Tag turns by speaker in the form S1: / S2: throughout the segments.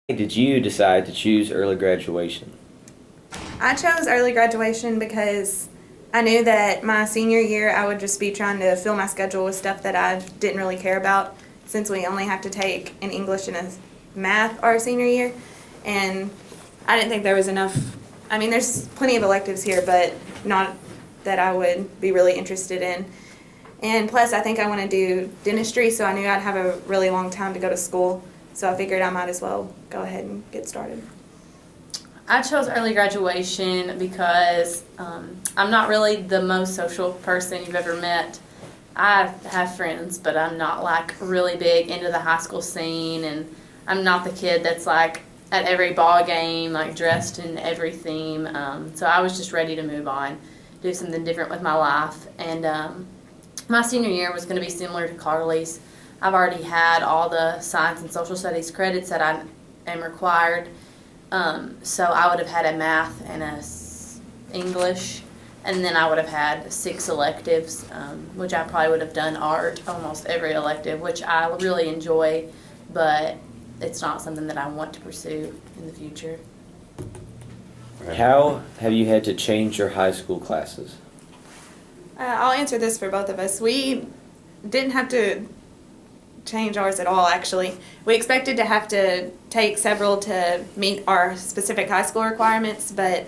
S1: Did you decide to choose early graduation?
S2: I chose early graduation because I knew that my senior year I would just be trying to fill my schedule with stuff that I didn't really care about, since we only have to take an English and a math our senior year. And I didn't think there was enough. I mean, there's plenty of electives here, but not that I would be really interested in. And plus, I think I want to do dentistry, so I knew I'd have a really long time to go to school. So I figured I might as well go ahead and get started.
S3: I chose early graduation because I'm not really the most social person you've ever met. I have friends, but I'm not like really big into the high school scene, and I'm not the kid that's like at every ball game, like dressed in every theme. So I was just ready to move on, do something different with my life. And my senior year was going to be similar to Carly's. I've already had all the science and social studies credits that I am required. So I would have had a math and English, and then I would have had 6 electives, which I probably would have done art almost every elective, which I really enjoy, but it's not something that I want to pursue in the future.
S1: How have you had to change your high school classes?
S2: I'll answer this for both of us. We didn't have to change ours at all, actually. We expected to have to take several to meet our specific high school requirements, but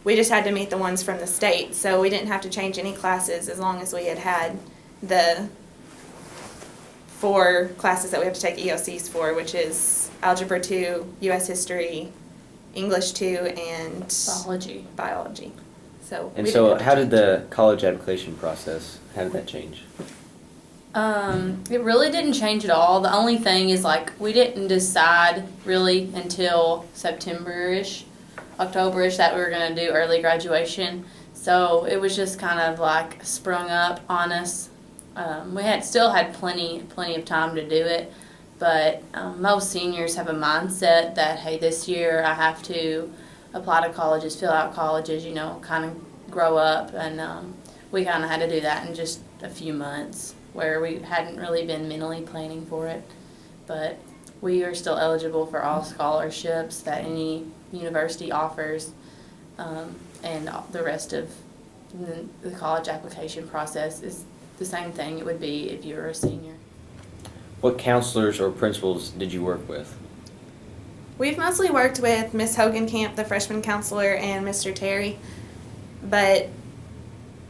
S2: we just had to meet the ones from the state. So we didn't have to change any classes as long as we had the 4 classes that we have to take EOCs for, which is Algebra 2, U.S. History, English 2, and Biology. So
S1: And
S2: we
S1: so,
S2: didn't have to
S1: how did
S2: change.
S1: the college application process? How did that change?
S3: It really didn't change at all. The only thing is, like, we didn't decide really until September-ish, October-ish, that we were going to do early graduation. So it was just kind of like sprung up on us. We still had plenty of time to do it, but most seniors have a mindset that, hey, this year I have to apply to colleges, fill out colleges, kind of grow up, and we kind of had to do that in just a few months, where we hadn't really been mentally planning for it. But we are still eligible for all scholarships that any university offers, and the rest of the college application process is the same thing it would be if you were a senior.
S1: What counselors or principals did you work with?
S2: We've mostly worked with Miss Hogenkamp, the freshman counselor, and Mr. Terry. But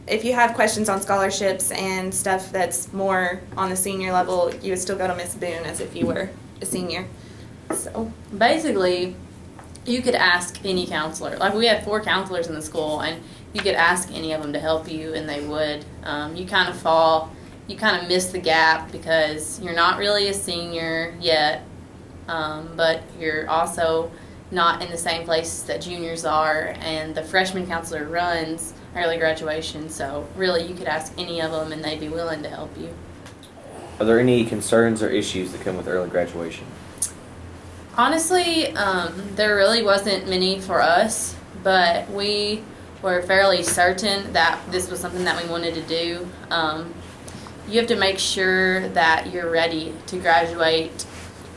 S2: if you have questions on scholarships and stuff that's more on the senior level, you would still go to Miss Boone as if you were a senior. So
S3: Basically, you could ask any counselor. Like, we had 4 counselors in the school, and you could ask any of them to help you, and they would. You kind of miss the gap because you're not really a senior yet, but you're also not in the same place that juniors are, and the freshman counselor runs early graduation, so really you could ask any of them and they'd be willing to help you.
S1: Are there any concerns or issues that come with early graduation?
S3: Honestly, there really wasn't many for us, but we were fairly certain that this was something that we wanted to do. You have to make sure that you're ready to graduate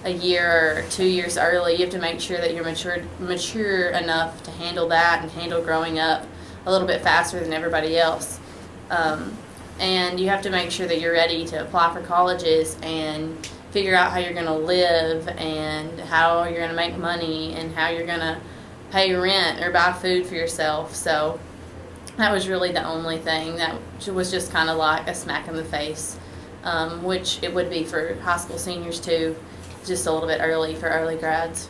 S3: a year or 2 years early. You have to make sure that you're mature enough to handle that and handle growing up a little bit faster than everybody else. And you have to make sure that you're ready to apply for colleges and figure out how you're going to live and how you're going to make money and how you're going to pay rent or buy food for yourself. So that was really the only thing that was just kind of like a smack in the face, which it would be for high school seniors too, just a little bit early for early grads.